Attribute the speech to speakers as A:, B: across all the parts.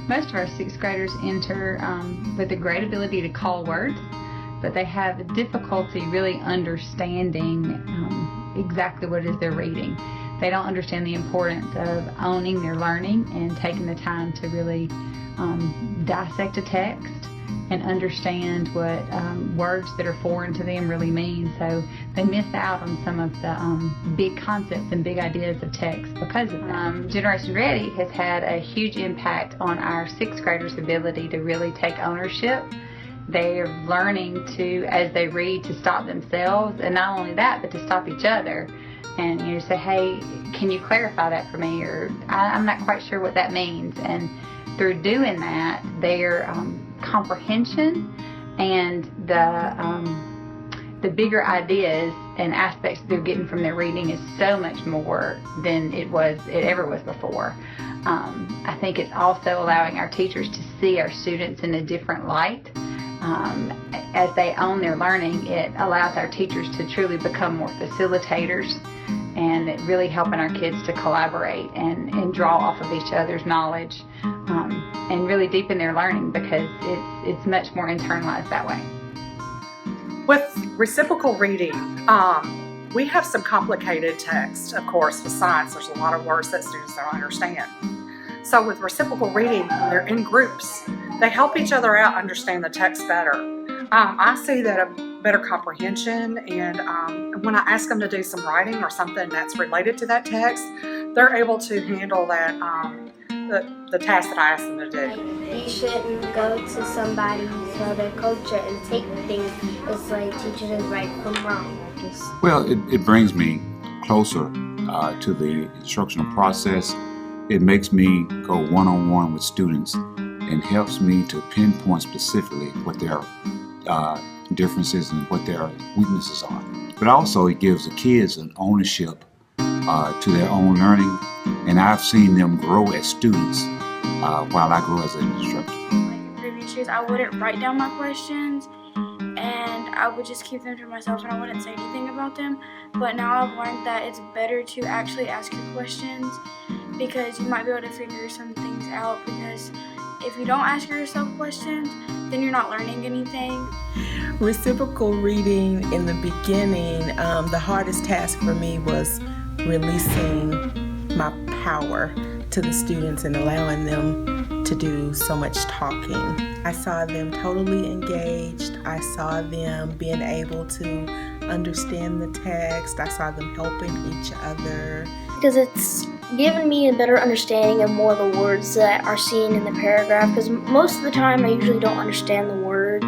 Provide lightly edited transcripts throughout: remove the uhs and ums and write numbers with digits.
A: Most of our sixth graders enter with a great ability to call words, but they have difficulty really understanding exactly what it is they're reading. They don't understand the importance of owning their learning and taking the time to really dissect a text and understand what words that are foreign to them really mean. So they miss out on some of the big concepts and big ideas of text because of that. Generation Ready has had a huge impact on our sixth graders' ability to really take ownership. They're learning to, as they read, to stop themselves, and not only that, but to stop each other. And say, hey, can you clarify that for me? Or I'm not quite sure what that means. And through doing that, their comprehension and the bigger ideas and aspects they're getting from their reading is so much more than it ever was before. I think it's also allowing our teachers to see our students in a different light. As they own their learning, it allows our teachers to truly become more facilitators and really helping our kids to collaborate and draw off of each other's knowledge and really deepen their learning, because it's much more internalized that way.
B: With reciprocal reading, we have some complicated text, of course. With science, there's a lot of words that students don't understand. So with reciprocal reading, they're in groups. They help each other out understand the text better. I see that a better comprehension, and when I ask them to do some writing or something that's related to that text, they're able to handle that the task that I ask them to do.
C: You shouldn't go to somebody's other culture and take things. It's like teaching us right from wrong.
D: Well, it brings me closer to the instructional process. It makes me go one-on-one with students and helps me to pinpoint specifically what their differences and what their weaknesses are. But also it gives the kids an ownership to their own learning, and I've seen them grow as students while I grow as an instructor.
E: Like in previous years, I wouldn't write down my questions and I would just keep them to myself and I wouldn't say anything about them. But now I've learned that it's better to actually ask your questions, because you might be able to figure some things out, because if you don't ask yourself questions, then you're not learning anything.
F: Reciprocal reading in the beginning, the hardest task for me was releasing my power to the students and allowing them to do so much talking. I saw them totally engaged. I saw them being able to understand the text. I saw them helping each other.
C: Because it's given me a better understanding of more of the words that are seen in the paragraph, because most of the time I usually don't understand the words.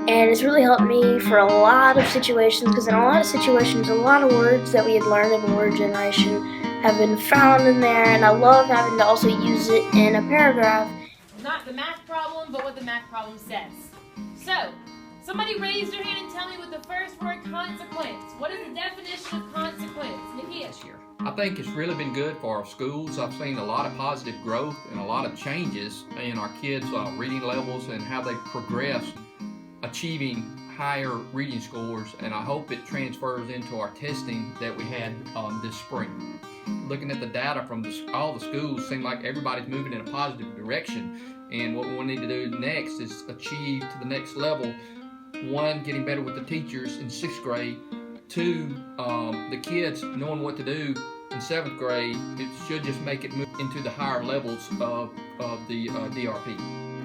C: And it's really helped me for a lot of situations, because in a lot of situations, a lot of words that we had learned in Word Generation have been found in there, and I love having to also use it in a paragraph.
G: Not the math problem, but what the math problem says. So, somebody raise their hand and tell me what the first word consequence. What is the definition of consequence? Nikia?
H: I think it's really been good for our schools. I've seen a lot of positive growth and a lot of changes in our kids' reading levels and how they've progressed, achieving higher reading scores, and I hope it transfers into our testing that we had this spring. Looking at the data from all the schools, seems like everybody's moving in a positive direction, and what we need to do next is achieve to the next level. One, getting better with the teachers in 6th grade. 2, the kids knowing what to do in 7th grade. It should just make it move into the higher levels of the DRP.